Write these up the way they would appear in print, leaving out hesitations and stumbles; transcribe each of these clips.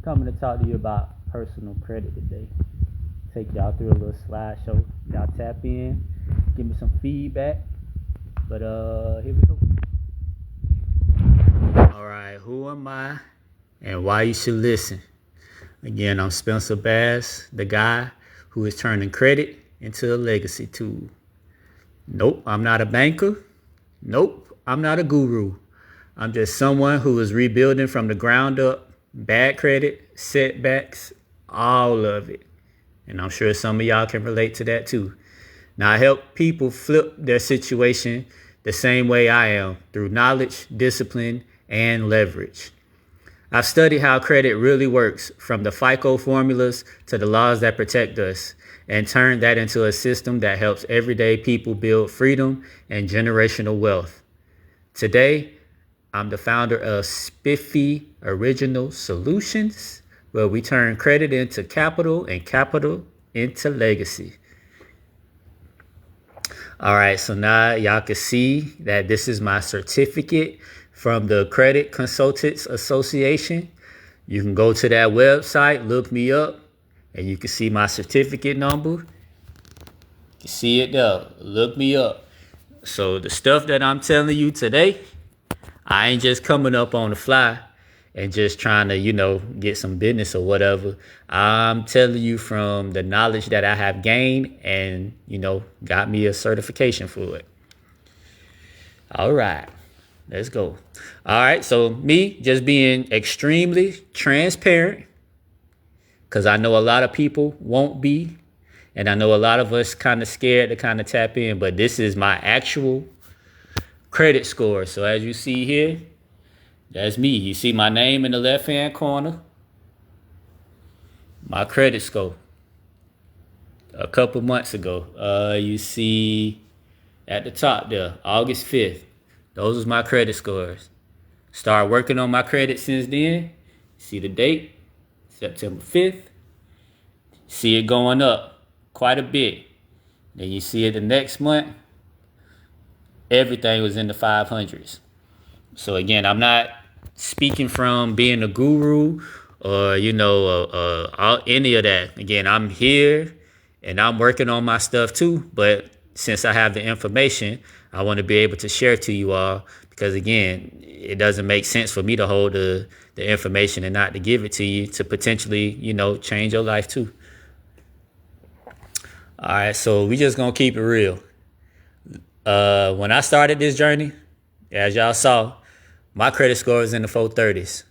coming to talk to you about personal credit today. Take y'all through a little slideshow. Y'all tap in, give me some feedback. But here we go. All right, who am I and why you should listen? Again, I'm Spencer Bass, the guy who is turning credit into a legacy tool. Nope, I'm not a banker. Nope, I'm not a guru. I'm just someone who is rebuilding from the ground up, bad credit, setbacks, all of it. And I'm sure some of y'all can relate to that too. Now, I help people flip their situation the same way I am, through knowledge, discipline, and leverage. I've studied how credit really works, from the FICO formulas to the laws that protect us, and turned that into a system that helps everyday people build freedom and generational wealth. Today, I'm the founder of Spiffy Original Solutions, where we turn credit into capital and capital into legacy. All right, so now y'all can see that this is my certificate from the Credit Consultants Association. You can go to that website, look me up, and you can see my certificate number. You see it there. Look me up. So the stuff that I'm telling you today, I ain't just coming up on the fly and just trying to, get some business or whatever. I'm telling you from the knowledge that I have gained and, got me a certification for it. All right. Let's go. All right. So me just being extremely transparent, because I know a lot of people won't be. And I know a lot of us kind of scared to kind of tap in. But this is my actual credit score. So as you see here, that's me. You see my name in the left-hand corner. My credit score. A couple months ago. You see at the top there, August 5th. Those was my credit scores. Started working on my credit since then. See the date, September 5th. See it going up quite a bit. Then you see it the next month. Everything was in the 500s. So again, I'm not speaking from being a guru or, any of that. Again, I'm here and I'm working on my stuff too. But since I have the information, I want to be able to share to you all, because again, it doesn't make sense for me to hold the information and not to give it to you to potentially, change your life too. All right, so we just gonna keep it real. When I started this journey, as y'all saw, my credit score was in the 430s.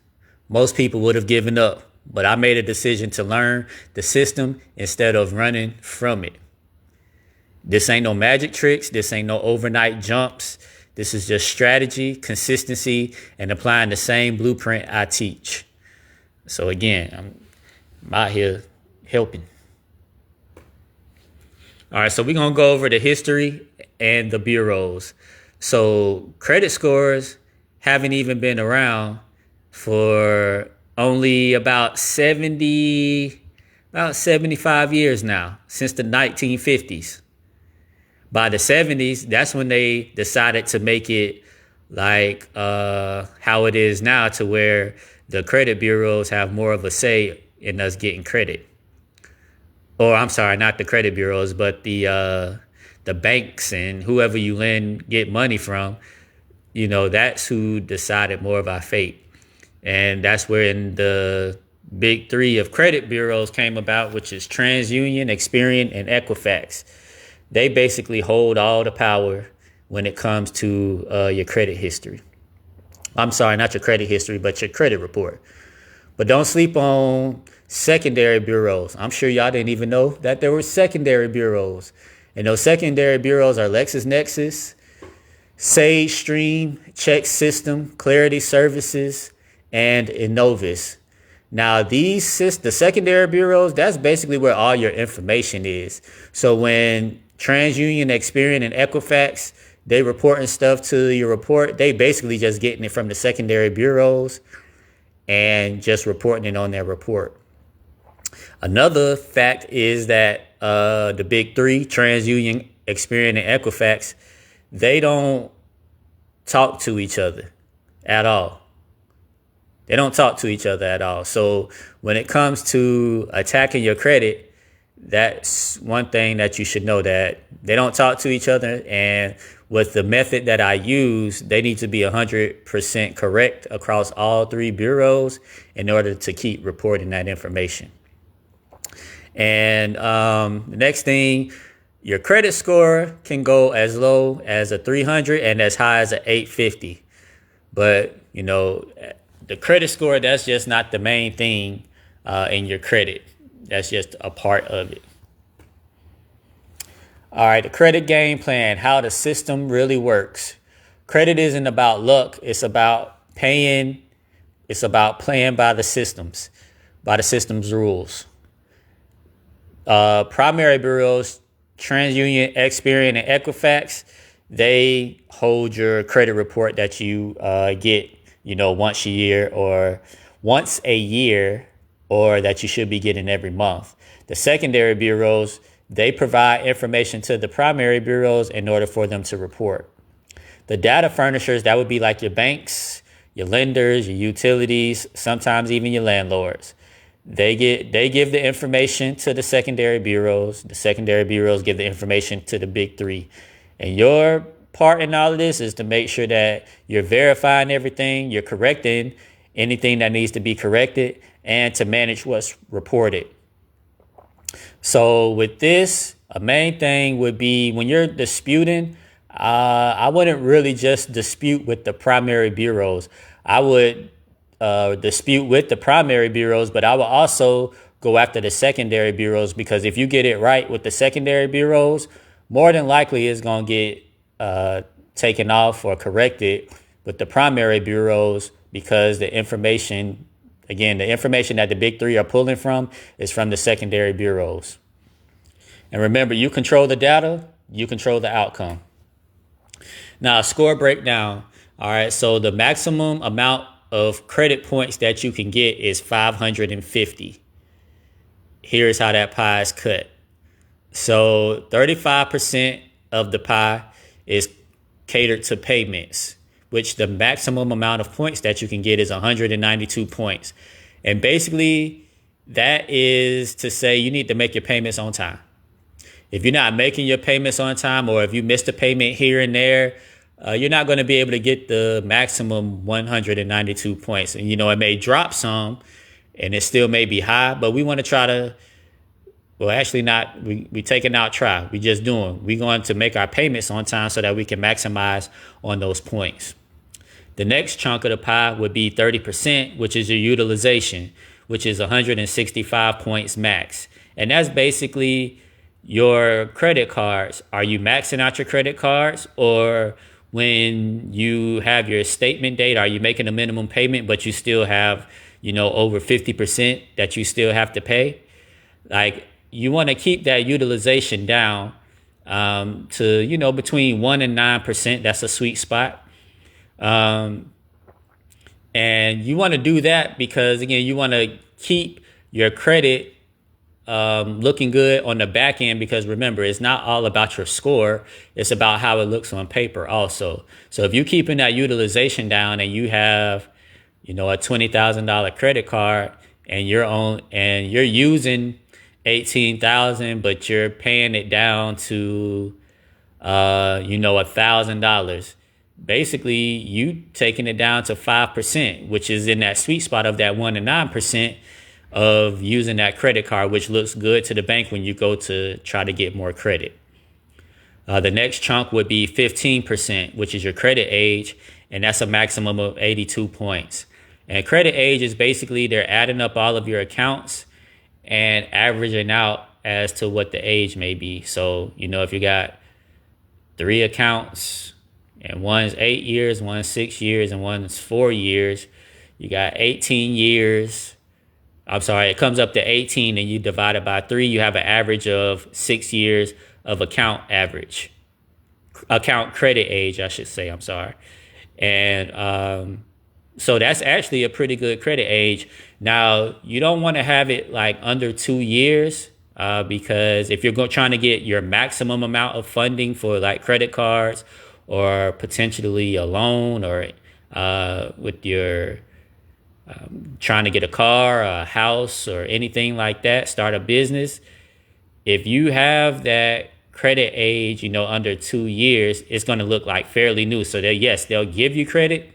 Most people would have given up, but I made a decision to learn the system instead of running from it. This ain't no magic tricks. This ain't no overnight jumps. This is just strategy, consistency, and applying the same blueprint I teach. So again, I'm out here helping. All right, so we're going to go over the history and the bureaus. So credit scores haven't even been around for only about 75 years now, since the 1950s. By the 70s, that's when they decided to make it like how it is now, to where the credit bureaus have more of a say in us getting credit. Or I'm sorry, not the credit bureaus, but the banks and whoever you get money from. That's who decided more of our fate. And that's when the big three of credit bureaus came about, which is TransUnion, Experian, and Equifax. They basically hold all the power when it comes to your credit history. I'm sorry, not your credit history, but your credit report. But don't sleep on secondary bureaus. I'm sure y'all didn't even know that there were secondary bureaus. And those secondary bureaus are LexisNexis, SageStream, CheckSystem, Clarity Services, and Innovis. Now, the secondary bureaus, that's basically where all your information is. So when TransUnion, Experian, and Equifax, they reporting stuff to your report, they basically just getting it from the secondary bureaus and just reporting it on their report. Another fact is that the big three, TransUnion, Experian, and Equifax, they don't talk to each other at all. They don't talk to each other at all. So when it comes to attacking your credit, that's one thing that you should know, that they don't talk to each other. And with the method that I use, they need to be 100% correct across all three bureaus in order to keep reporting that information. And the next thing, your credit score can go as low as a 300 and as high as an 850. But, you know, the credit score, that's just not the main thing in your credit. That's just a part of it. All right, the credit game plan, how the system really works. Credit isn't about luck. It's about paying. It's about playing by the system's rules. Primary bureaus, TransUnion, Experian, and Equifax, they hold your credit report that you get, once a year or that you should be getting every month. The secondary bureaus, they provide information to the primary bureaus in order for them to report. The data furnishers, that would be like your banks, your lenders, your utilities, sometimes even your landlords. They give the information to the secondary bureaus. The secondary bureaus give the information to the big three. And your part in all of this is to make sure that you're verifying everything, you're correcting anything that needs to be corrected, and to manage what's reported. So with this, a main thing would be when you're disputing, I wouldn't really just dispute with the primary bureaus. I would dispute with the primary bureaus, but I will also go after the secondary bureaus, because if you get it right with the secondary bureaus, more than likely it's going to get taken off or corrected with the primary bureaus, because the information that the big three are pulling from is from the secondary bureaus. And remember, you control the data, you control the outcome. Now, score breakdown. All right, so the maximum amount of credit points that you can get is 550. Here's how that pie is cut. So 35% of the pie is catered to payments, which the maximum amount of points that you can get is 192 points. And basically, that is to say you need to make your payments on time. If you're not making your payments on time, or if you missed a payment here and there, you're not going to be able to get the maximum 192 points. And, it may drop some and it still may be high, but we want to try to, well, actually not, we taking out try. We just doing, we're going to make our payments on time so that we can maximize on those points. The next chunk of the pie would be 30%, which is your utilization, which is 165 points max. And that's basically your credit cards. Are you maxing out your credit cards? Or when you have your statement date, are you making a minimum payment, but you still have, over 50% that you still have to pay? Like, you want to keep that utilization down to, between 1% and 9%. That's a sweet spot. And you want to do that because, again, you want to keep your credit looking good on the back end, because remember, it's not all about your score. It's about how it looks on paper also. So if you're keeping that utilization down and you have, a $20,000 credit card and you're using 18,000, but you're paying it down to, $1,000. Basically, you taking it down to 5%, which is in that sweet spot of that 1% to 9% of using that credit card, which looks good to the bank when you go to try to get more credit. The next chunk would be 15%, which is your credit age, and that's a maximum of 82 points. And credit age is basically they're adding up all of your accounts and averaging out as to what the age may be. So, if you got 3 accounts and one's 8 years, one's 6 years, and one's 4 years, you got 18 years. I'm sorry, it comes up to 18 and you divide it by 3, you have an average of 6 years of account credit age, I should say, I'm sorry. And so that's actually a pretty good credit age. Now, you don't want to have it like under 2 years because if you're trying to get your maximum amount of funding for like credit cards or potentially a loan or with your trying to get a car, a house, or anything like that, start a business. If you have that credit age, under 2 years, it's going to look like fairly new. So that, yes, they'll give you credit,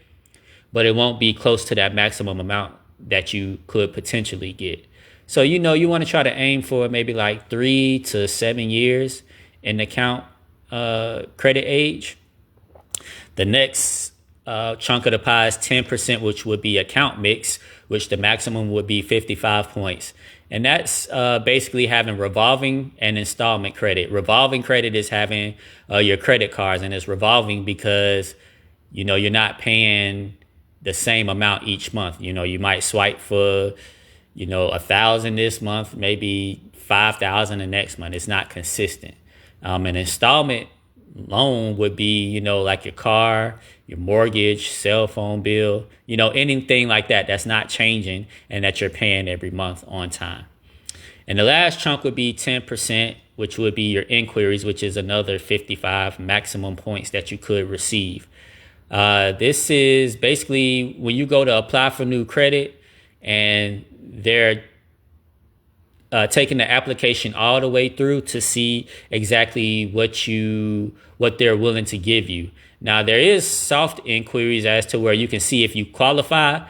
but it won't be close to that maximum amount that you could potentially get. So, you want to try to aim for maybe like 3 to 7 years in the account credit age. The next chunk of the pie is 10%, which would be account mix, which the maximum would be 55 points. And that's basically having revolving and installment credit. Revolving credit is having your credit cards, and it's revolving because, you're not paying the same amount each month. You might swipe for, 1,000 this month, maybe 5,000 the next month. It's not consistent. An installment loan would be, like your car, your mortgage, cell phone bill, anything like that that's not changing and that you're paying every month on time. And the last chunk would be 10%, which would be your inquiries, which is another 55 maximum points that you could receive. This is basically when you go to apply for new credit and they're taking the application all the way through to see exactly what they're willing to give you. Now, there is soft inquiries as to where you can see if you qualify,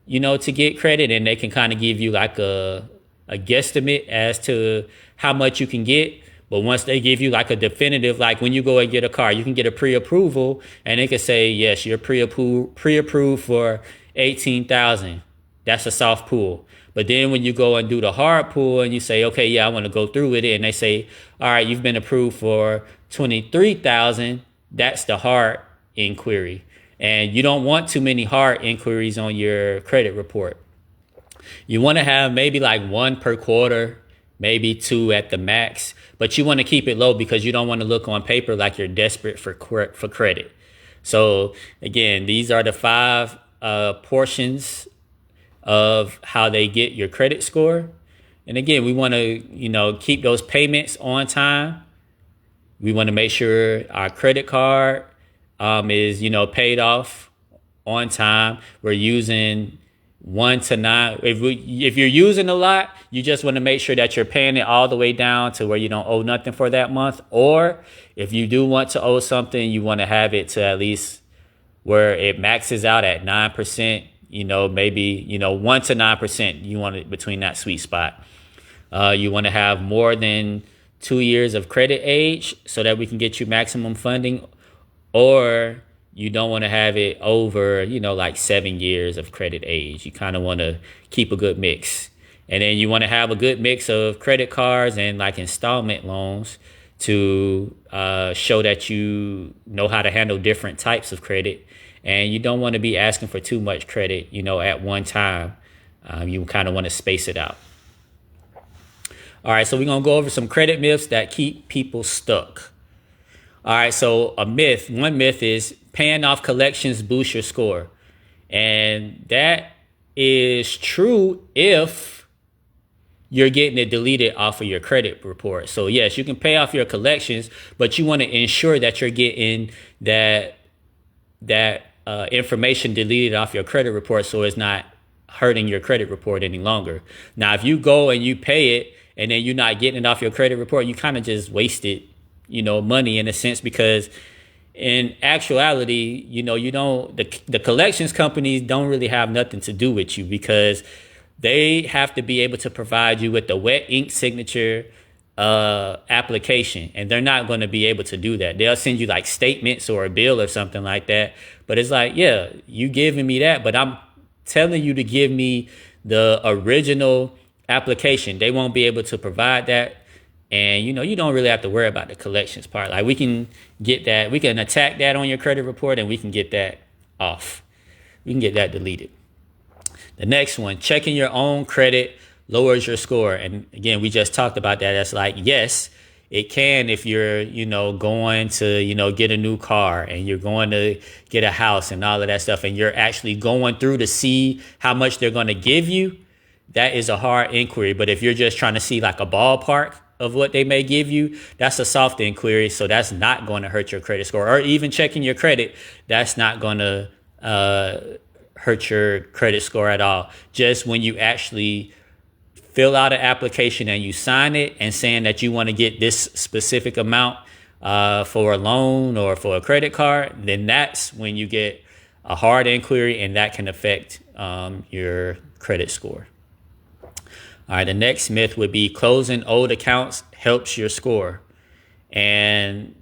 to get credit, and they can kind of give you like a guesstimate as to how much you can get. But once they give you like a definitive, like when you go and get a car, you can get a pre-approval and they can say, yes, you're pre-approved for 18,000. That's a soft pull. But then when you go and do the hard pull and you say, okay, yeah, I want to go through with it, and they say, all right, you've been approved for 23,000. That's the hard inquiry. And you don't want too many hard inquiries on your credit report. You want to have maybe like 1 per quarter, maybe 2 at the max, but you want to keep it low because you don't want to look on paper like you're desperate for credit. So again, these are the 5 portions of how they get your credit score. And again, we want to, keep those payments on time. We want to make sure our credit card is, paid off on time. We're using 1 to 9. If you're using a lot, you just want to make sure that you're paying it all the way down to where you don't owe nothing for that month. Or if you do want to owe something, you want to have it to at least where it maxes out at 9%. Maybe 1 to 9%. You want it between that sweet spot. You want to have more than 2 years of credit age so that we can get you maximum funding, or you don't want to have it over, like 7 years of credit age. You kind of want to keep a good mix. And then you want to have a good mix of credit cards and like installment loans to show that you know how to handle different types of credit. And you don't want to be asking for too much credit, at one time. You kind of want to space it out. All right, so we're going to go over some credit myths that keep people stuck. All right, so one myth is paying off collections boosts your score. And that is true if you're getting it deleted off of your credit report. So yes, you can pay off your collections, but you want to ensure that you're getting that information deleted off your credit report so it's not hurting your credit report any longer. Now, if you go and you pay it and then you're not getting it off your credit report, you kind of just wasted, money in a sense, because in actuality, the collections companies don't really have nothing to do with you because they have to be able to provide you with the wet ink signature application, and they're not going to be able to do that. They'll send you like statements or a bill or something like that. But it's like, yeah, you giving me that, but I'm telling you to give me the original application. They won't be able to provide that. And, you don't really have to worry about the collections part. Like we can get that, we can attack that on your credit report and we can get that off. We can get that deleted. The next one, checking your own credit lowers your score. And again, we just talked about that. That's like, yes, it can if you're, going to, get a new car and you're going to get a house and all of that stuff. And you're actually going through to see how much they're going to give you. That is a hard inquiry. But if you're just trying to see like a ballpark of what they may give you, that's a soft inquiry. So that's not going to hurt your credit score. Or even checking your credit, that's not going to hurt your credit score at all. Just when you actually fill out an application and you sign it and saying that you want to get this specific amount for a loan or for a credit card, then that's when you get a hard inquiry, and that can affect your credit score. All right, the next myth would be closing old accounts helps your score. And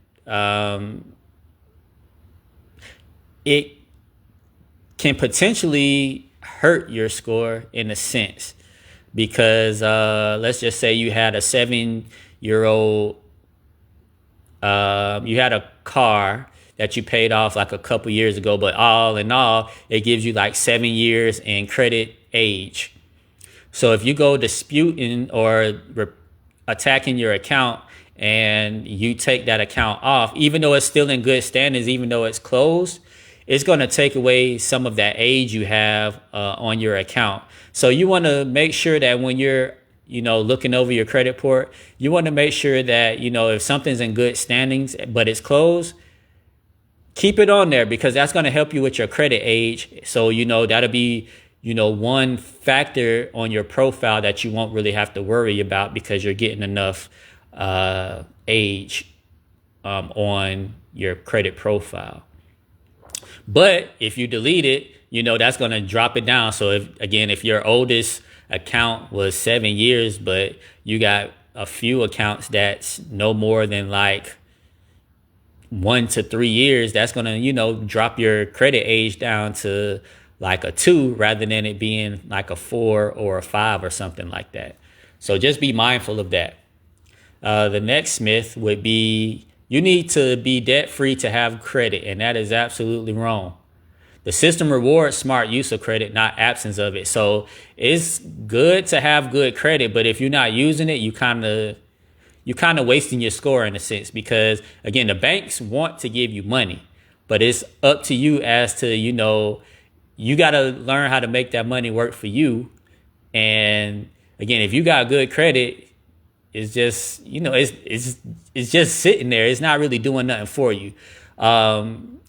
it can potentially hurt your score in a sense, because let's just say you had a 7-year-old, you had a car that you paid off like a couple years ago, but all in all, it gives you like 7 years in credit age. So if you go disputing or attacking your account and you take that account off, even though it's still in good standings, even though it's closed, it's going to take away some of that age you have on your account. So you want to make sure that when you're, looking over your credit report, you want to make sure that, if something's in good standings, but it's closed, keep it on there, because that's going to help you with your credit age. So, that'll be, one factor on your profile that you won't really have to worry about, because you're getting enough age on your credit profile. But if you delete it, that's going to drop it down. So if your oldest account was 7 years, but you got a few accounts that's no more than like 1 to 3 years, that's going to, drop your credit age down to like a 2 rather than it being like a 4 or a 5 or something like that. So just be mindful of that. The next myth would be you need to be debt free to have credit, and that is absolutely wrong. The system rewards smart use of credit, not absence of it. So it's good to have good credit, but if you're not using it, you're kind of wasting your score in a sense, because again, the banks want to give you money, but it's up to you as to, you got to learn how to make that money work for you. And again, if you got good credit, it's just, it's just sitting there. It's not really doing nothing for you.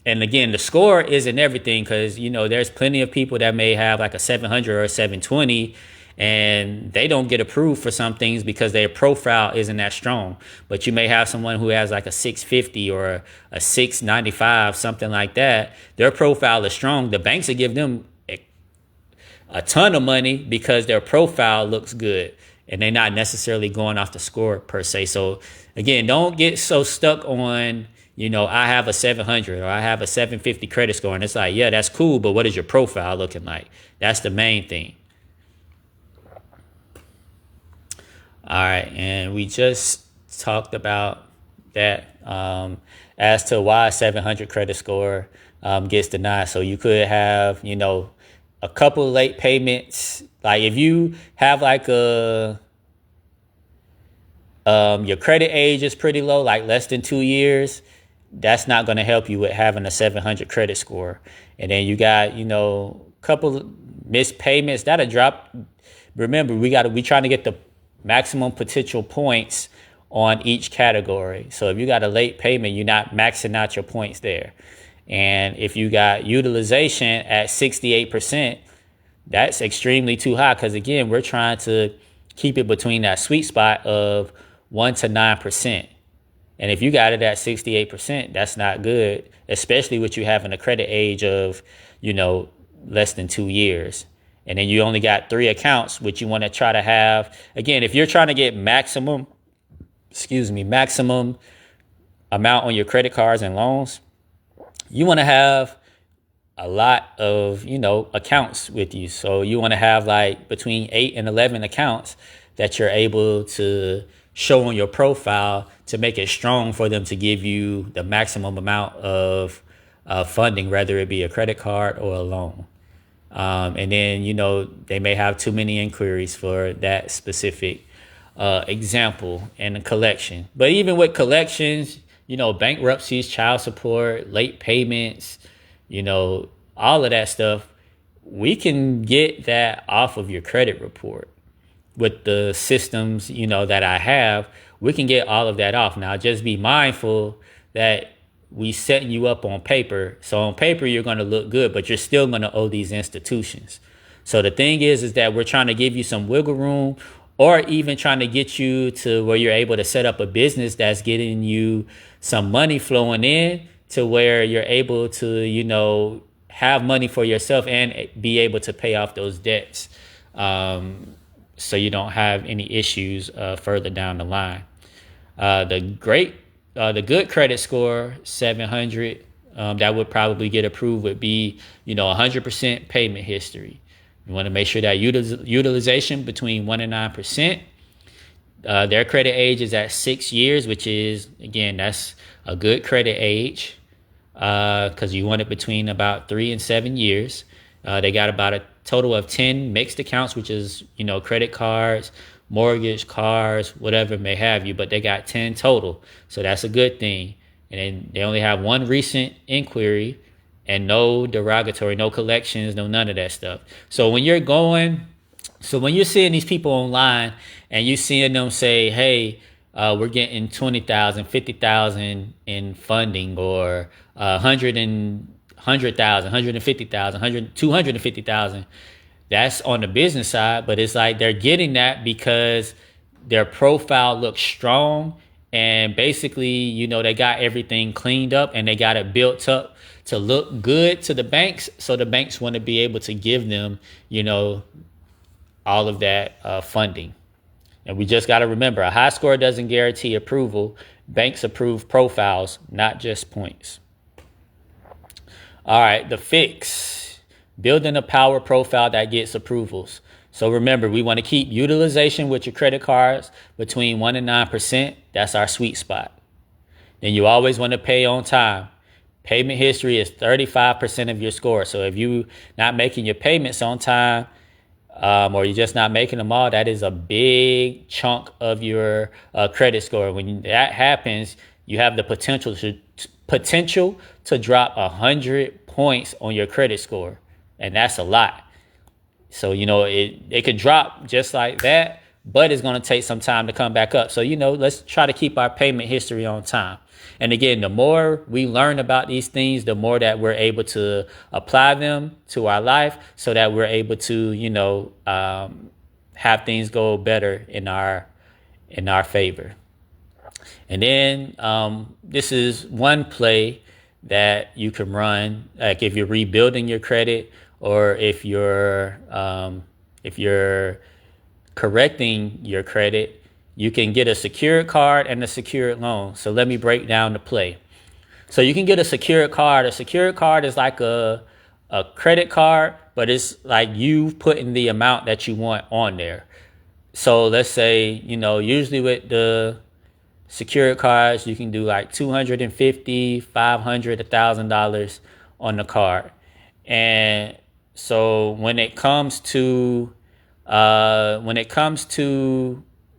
And again, the score isn't everything, because, there's plenty of people that may have like a 700 or a 720, and they don't get approved for some things because their profile isn't that strong. But you may have someone who has like a 650 or a 695, something like that. Their profile is strong. The banks will give them a ton of money because their profile looks good, and they're not necessarily going off the score per se. So again, don't get so stuck on, I have a 700 or I have a 750 credit score. And it's like, yeah, that's cool, but what is your profile looking like? That's the main thing. All right, and we just talked about that as to why a 700 credit score gets denied. So you could have, a couple of late payments. Like if you have like your credit age is pretty low, like less than 2 years, that's not going to help you with having a 700 credit score. And then you got, a couple missed payments that'll drop. Remember, we trying to get the maximum potential points on each category. So if you got a late payment, you're not maxing out your points there. And if you got utilization at 68%, that's extremely too high, because again, we're trying to keep it between that sweet spot of 1 to 9%. And if you got it at 68%, that's not good, especially with you having a credit age of, less than 2 years. And then you only got 3 accounts, which you want to try to have. Again, if you're trying to get maximum amount on your credit cards and loans, you want to have a lot of, accounts with you. So you want to have like between 8 and 11 accounts that you're able to show on your profile to make it strong for them to give you the maximum amount of funding, whether it be a credit card or a loan. And then, they may have too many inquiries for that specific example and a collection. But even with collections, bankruptcies, child support, late payments, all of that stuff, we can get that off of your credit report. With the systems, that I have, we can get all of that off. Now, just be mindful that we setting you up on paper. So on paper, you're going to look good, but you're still going to owe these institutions. So the thing is that we're trying to give you some wiggle room, or even trying to get you to where you're able to set up a business that's getting you some money flowing in, to where you're able to, have money for yourself and be able to pay off those debts. So you don't have any issues further down the line. The good credit score, 700, that would probably get approved, would be, 100% payment history. You want to make sure that utilization between 1% and 9%. Their credit age is at 6 years, which is, again, that's a good credit age, because you want it between about 3 and 7 years. They got about a total of 10 mixed accounts, which is, credit cards, mortgage, cars, whatever may have you, but they got 10 total. So that's a good thing. And then they only have one recent inquiry, and no derogatory, no collections, no none of that stuff. So when you're seeing these people online and you seeing them say, hey, we're getting 20,000, 50,000 in funding, or 100,000, 150,000, 250,000. That's on the business side, but it's like they're getting that because their profile looks strong, and basically, they got everything cleaned up and they got it built up to look good to the banks. So the banks want to be able to give them, all of that funding. And we just got to remember, a high score doesn't guarantee approval. Banks approve profiles, not just points. All right, the fix: building a power profile that gets approvals. So remember, we want to keep utilization with your credit cards between 1% and 9%. That's our sweet spot. Then you always want to pay on time. Payment history is 35% of your score. So if you're not making your payments on time, or you're just not making them all, that is a big chunk of your credit score. When that happens, you have the potential to drop 100 points on your credit score, and that's a lot. So it could drop just like that, but it's going to take some time to come back up. So let's try to keep our payment history on time. And again, the more we learn about these things, the more that we're able to apply them to our life, so that we're able to, have things go better in our favor. And then this is one play that you can run, like if you're rebuilding your credit, or if you're correcting your credit. You can get a secured card and a secured loan. So let me break down the play. So you can get a secured card. A secured card is like a credit card, but it's like you putting the amount that you want on there. So let's say, usually with the secured cards, you can do like $250, $500, $1,000 on the card. And so when it comes to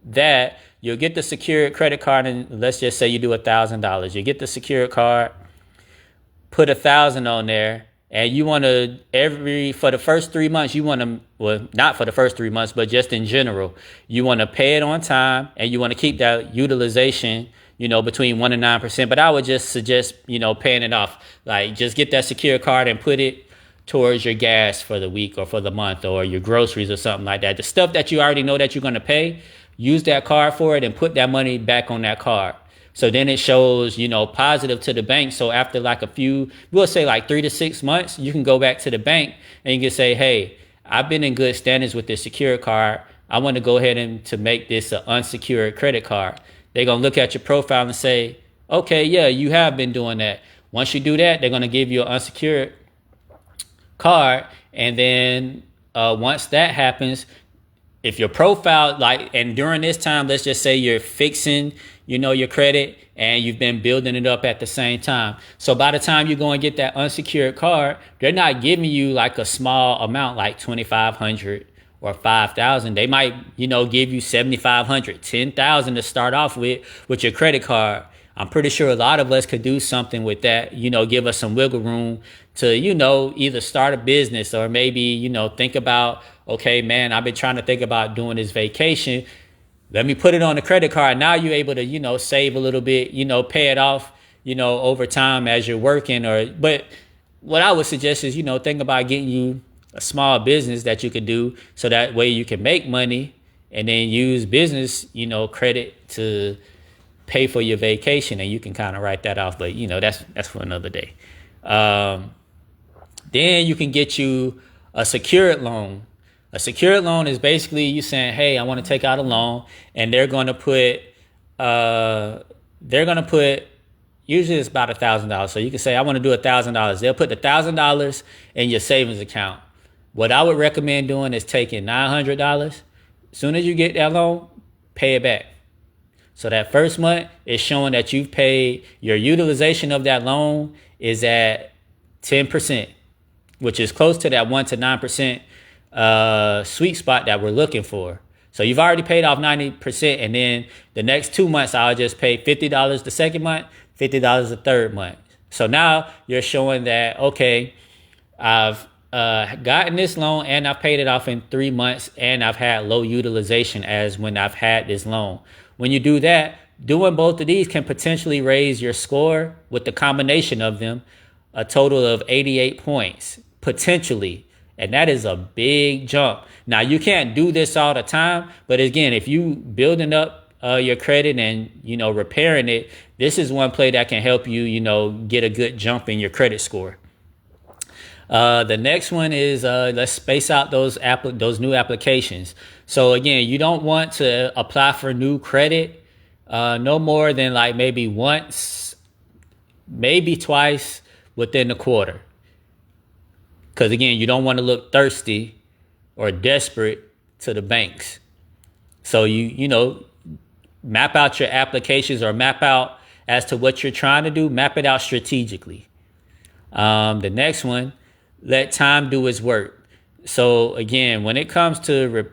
that, you'll get the secured credit card, and let's just say you do $1,000. You get the secured card, put 1,000 on there, and you want to for the first 3 months, you want to, well, not for the first 3 months, but just in general, you want to pay it on time, and you want to keep that utilization, between 1% and 9%. But I would just suggest, paying it off. Like, just get that secured card and put it towards your gas for the week or for the month, or your groceries or something like that. The stuff that you already know that you're going to pay, use that card for it and put that money back on that card. So then it shows, positive to the bank. So after like we'll say like 3 to 6 months, you can go back to the bank and you can say, hey, I've been in good standings with this secured card. I want to go ahead and to make this an unsecured credit card. They're going to look at your profile and say, okay, yeah, you have been doing that. Once you do that, they're going to give you an unsecured card. And then once that happens, if your profile, and during this time, let's just say you're fixing, your credit, and you've been building it up at the same time. So by the time you go and get that unsecured card, they're not giving you like a small amount, like $2,500 or $5,000. They might, give you $7,500, $10,000 to start off with your credit card. I'm pretty sure a lot of us could do something with that, give us some wiggle room to, either start a business, or maybe, think about, okay, man, I've been trying to think about doing this vacation. Let me put it on the credit card. Now you're able to, save a little bit, pay it off, over time as you're working. But what I would suggest is, think about getting you a small business that you could do, so that way you can make money and then use business, credit to pay for your vacation, and you can kind of write that off. But that's for another day. Then you can get you a secured loan. A secured loan is basically you saying, hey, I want to take out a loan, and they're going to put usually it's about $1,000. So you can say, I want to do $1,000. They'll put the $1,000 in your savings account. What I would recommend doing is taking $900. As soon as you get that loan, pay it back. So that first month is showing that you've paid, your utilization of that loan is at 10%, which is close to that 1 to 9% sweet spot that we're looking for. So you've already paid off 90%, and then the next 2 months, I'll just pay $50 the second month, $50 the third month. So now you're showing that, okay, I've gotten this loan and I've paid it off in 3 months, and I've had low utilization as when I've had this loan. When you do that, doing both of these can potentially raise your score with the combination of them a total of 88 points, potentially. And that is a big jump. Now, you can't do this all the time, but again, if you building up your credit and, repairing it, this is one play that can help you, get a good jump in your credit score. The next one is let's space out those new applications. So again, you don't want to apply for new credit no more than like maybe once, maybe twice within the quarter. Because again, you don't want to look thirsty or desperate to the banks. So you map out your applications, or map out as to what you're trying to do, map it out strategically. The next one, let time do its work. So again, when it comes to,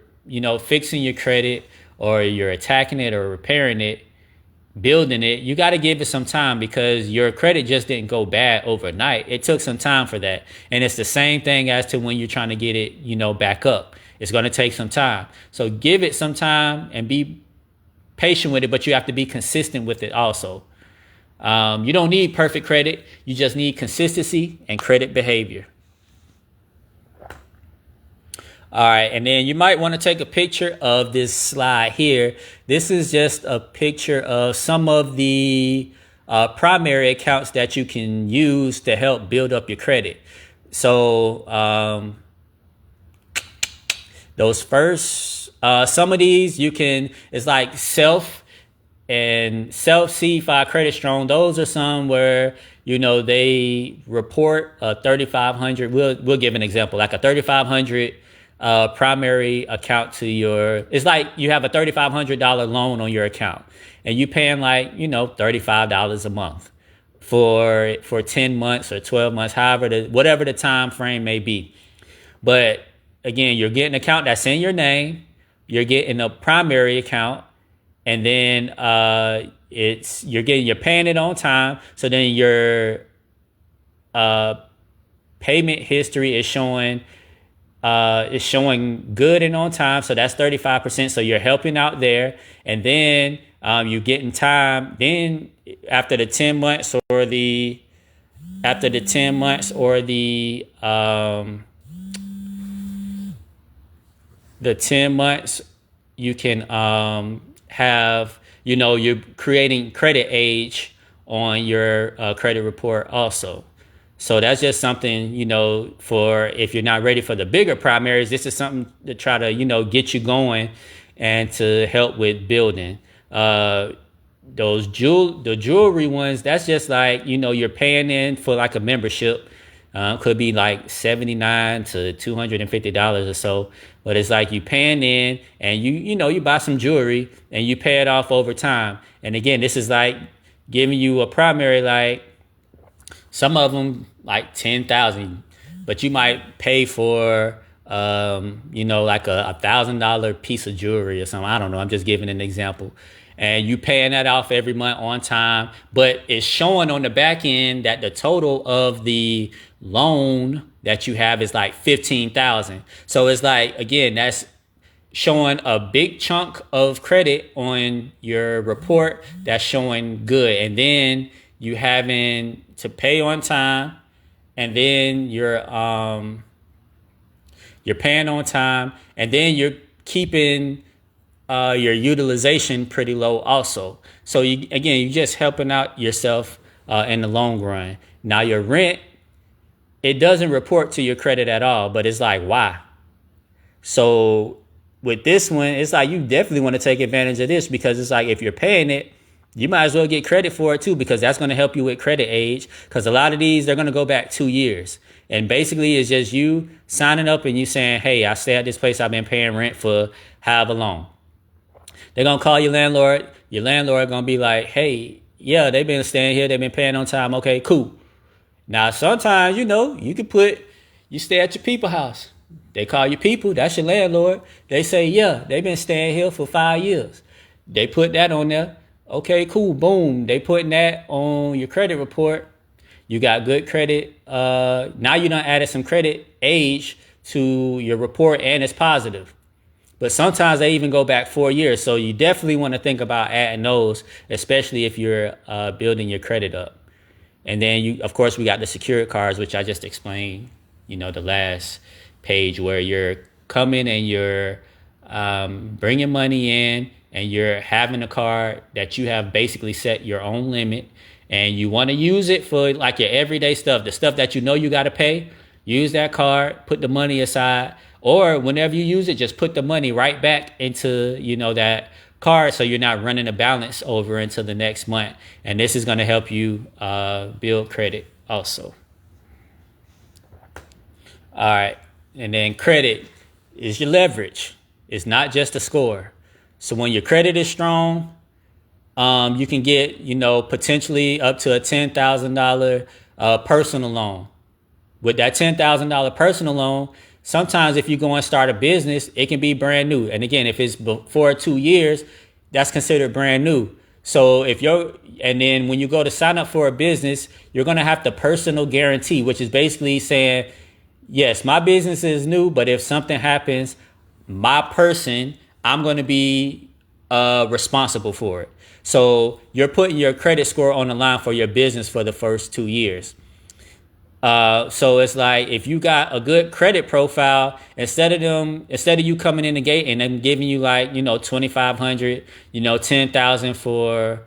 fixing your credit, or you're attacking it or repairing it, building it, you got to give it some time, because your credit just didn't go bad overnight. It took some time for that. And it's the same thing as to when you're trying to get it, back up. It's going to take some time. So give it some time and be patient with it, but you have to be consistent with it also. You don't need perfect credit. You just need consistency and credit behavior. All right, and then you might want to take a picture of this slide here. This is just a picture of some of the primary accounts that you can use to help build up your credit. So those first, some of these it's like Self and Self, C5, Credit Strong. Those are some where, they report a 3,500. We'll give an example, like a 3,500 primary account to it's like you have a $3,500 loan on your account, and you paying like, $35 a month for 10 months or 12 months, whatever the time frame may be. But again, you're getting an account that's in your name, you're getting a primary account, and then you're paying it on time. So then your payment history is showing good and on time. So that's 35%. So you're helping out there. And then you're getting time. Then after the 10 months or the 10 months, you can have, you're creating credit age on your credit report also. So that's just something, for if you're not ready for the bigger primaries, this is something to try to, get you going and to help with building. The jewelry ones, that's just like, you're paying in for like a membership. Could be like $79 to $250 or so. But it's like you paying in, and you buy some jewelry and you pay it off over time. And again, this is like giving you a primary, like some of them like $10,000, but you might pay for like a $1,000 piece of jewelry or something. I don't know. I'm just giving an example. And you paying that off every month on time, but it's showing on the back end that the total of the loan that you have is like $15,000. So it's like, again, that's showing a big chunk of credit on your report that's showing good. And then you having to pay on time, and then you're paying on time, and then you're keeping your utilization pretty low also. So you're just helping out yourself in the long run. Now your rent, it doesn't report to your credit at all, but it's like, why? So with this one, it's like you definitely want to take advantage of this, because it's like if you're paying it, you might as well get credit for it too, because that's going to help you with credit age. Because a lot of these, they're going to go back 2 years. And basically it's just you signing up and you saying, hey, I stay at this place. I've been paying rent for however long. They're going to call your landlord. Your landlord going to be like, hey, yeah, they've been staying here. They've been paying on time. Okay, cool. Now, sometimes, you stay at your people house. They call you people. That's your landlord. They say, yeah, they've been staying here for 5 years. They put that on there. Okay, cool. Boom. They putting that on your credit report. You got good credit. Now you done added some credit age to your report, and it's positive. But sometimes they even go back 4 years. So you definitely want to think about adding those, especially if you're building your credit up. And then of course, we got the secured cards, which I just explained, the last page, where you're coming and you're bringing money in, and you're having a card that you have basically set your own limit, and you want to use it for like your everyday stuff, the stuff that you got to pay. Use that card, put the money aside, or whenever you use it, just put the money right back into, that card, so you're not running a balance over into the next month. And this is going to help you build credit also. All right. And then credit is your leverage. It's not just a score. So when your credit is strong, you can get, potentially up to a $10,000 personal loan. With that $10,000 personal loan, sometimes if you go and start a business, it can be brand new. And again, if it's before 2 years, that's considered brand new. So and then when you go to sign up for a business, you're going to have the personal guarantee, which is basically saying, yes, my business is new, but if something happens, I'm going to be responsible for it. So you're putting your credit score on the line for your business for the first 2 years. So it's like, if you got a good credit profile, instead of you coming in the gate and them giving you like, $2,500, $10,000 for,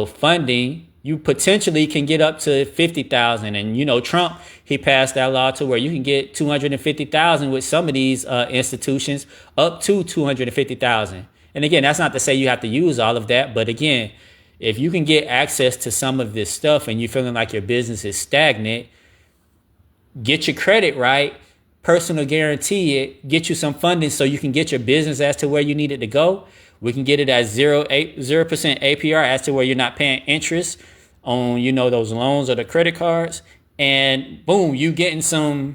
funding, you potentially can get up to $50,000. And, Trump, he passed that law to where you can get $250,000 with some of these institutions, up to $250,000. And again, that's not to say you have to use all of that. But again, if you can get access to some of this stuff and you're feeling like your business is stagnant, get your credit right, personal guarantee it, get you some funding so you can get your business as to where you need it to go. We can get it at 0% APR as to where you're not paying interest on, those loans or the credit cards. And boom, you getting some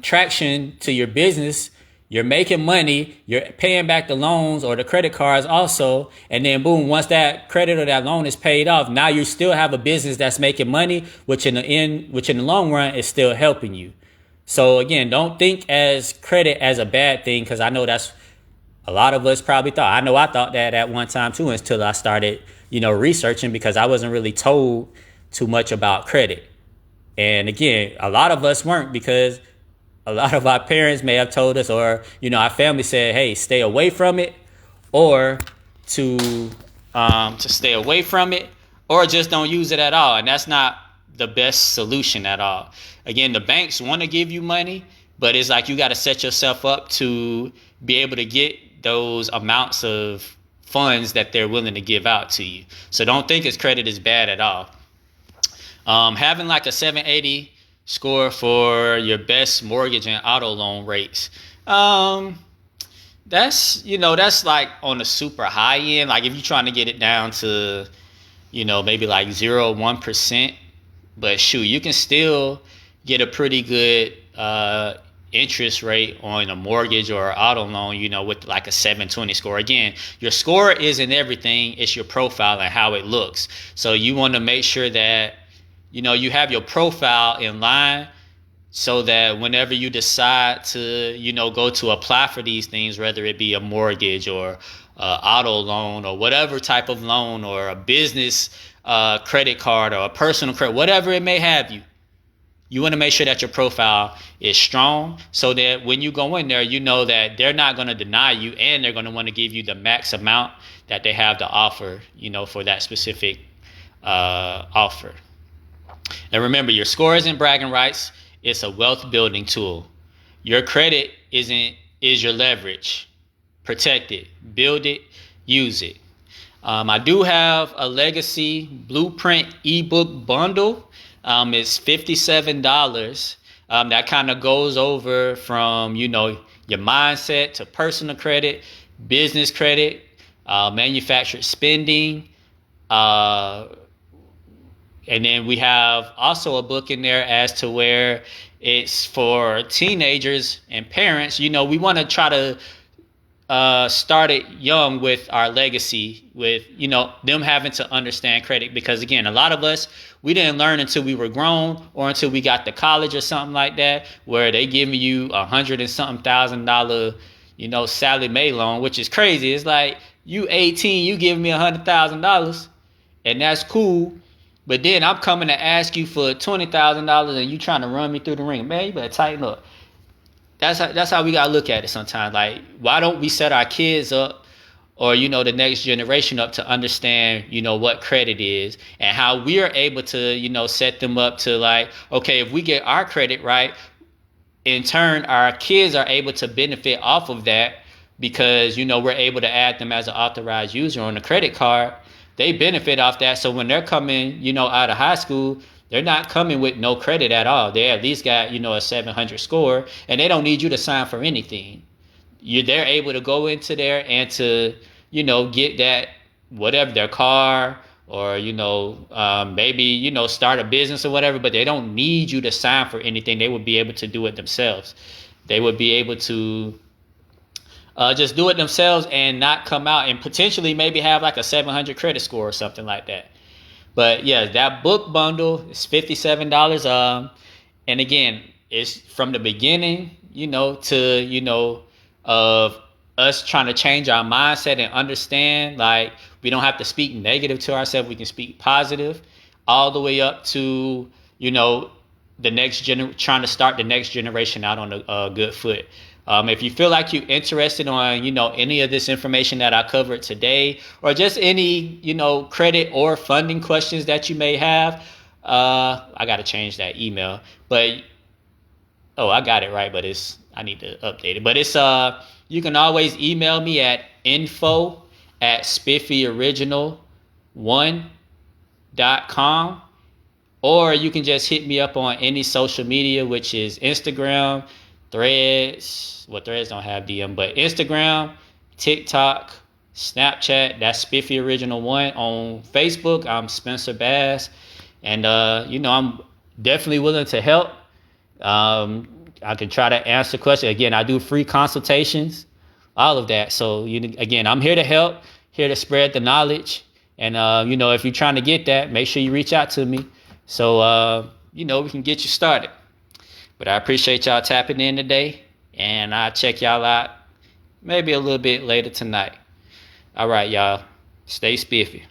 traction to your business. You're making money, you're paying back the loans or the credit cards also. And then boom, once that credit or that loan is paid off, now you still have a business that's making money, which in the long run is still helping you. So again, don't think as credit as a bad thing, because I know that's a lot of us probably thought. I know I thought that at one time too, until I started, researching, because I wasn't really told too much about credit. And again, a lot of us weren't, because a lot of our parents may have told us, or, our family said, hey, stay away from it, or to stay away from it, or just don't use it at all. And that's not the best solution at all. Again, the banks want to give you money, but it's like you got to set yourself up to be able to get those amounts of funds that they're willing to give out to you. So don't think his credit is bad at all. Having like a 780 score for your best mortgage and auto loan rates. That's like on the super high end. Like if you're trying to get it down to, maybe like 0.1%, but shoot, you can still get a pretty good interest rate on a mortgage or auto loan, with like a 720 score. Again, your score isn't everything. It's your profile and how it looks. So you want to make sure that you have your profile in line, so that whenever you decide to, go to apply for these things, whether it be a mortgage or auto loan or whatever type of loan or a business credit card or a personal credit, whatever it may have you. You want to make sure that your profile is strong so that when you go in there, you know that they're not going to deny you and they're going to want to give you the max amount that they have to offer, for that specific offer. And remember, your score isn't bragging rights. It's a wealth building tool. Your credit is your leverage. Protect it, build it, use it. I do have a legacy blueprint ebook bundle. It's $57. That kind of goes over from, your mindset to personal credit, business credit, manufactured spending. And then we have also a book in there as to where it's for teenagers and parents. We want to try to start it young with our legacy, with, them having to understand credit. Because, again, a lot of us, we didn't learn until we were grown or until we got to college or something like that, where they giving you $100 and something $1,000, Sally Mae loan, which is crazy. It's like, you 18, you giving me $100,000, and that's cool. But then I'm coming to ask you for $20,000 and you trying to run me through the ring. Man, you better tighten up. That's how we got to look at it sometimes. Like, why don't we set our kids up or, the next generation up to understand, what credit is and how we are able to, set them up to, like, okay, if we get our credit right, in turn, our kids are able to benefit off of that because, we're able to add them as an authorized user on the credit card. They benefit off that. So when they're coming, out of high school, they're not coming with no credit at all. They at least got, a 700 score, and they don't need you to sign for anything. They're able to go into there and to, get that, whatever, their car or, maybe, start a business or whatever, but they don't need you to sign for anything. They would be able to do it themselves. They would be able to just do it themselves and not come out and potentially maybe have like a 700 credit score or something like that. But yeah, that book bundle is $57. And again, it's from the beginning, to, of us trying to change our mindset and understand, like, we don't have to speak negative to ourselves. We can speak positive, all the way up to, the next trying to start the next generation out on a good foot. If you feel like you're interested on, any of this information that I covered today, or just any, credit or funding questions that you may have, I got to change that email. But, I got it right, but I need to update it. But it's, you can always email me at info@spiffyoriginal1.com, or you can just hit me up on any social media, which is Instagram, Threads. Well, Threads don't have DM, but Instagram, TikTok, Snapchat. That's Spiffy Original 1. On Facebook, I'm Spencer Bass, and I'm definitely willing to help. I can try to answer questions. Again, I do free consultations, all of that. So again, I'm here to help, here to spread the knowledge, and if you're trying to get that, make sure you reach out to me so we can get you started. But I appreciate y'all tapping in today, and I'll check y'all out maybe a little bit later tonight. All right, y'all. Stay spiffy.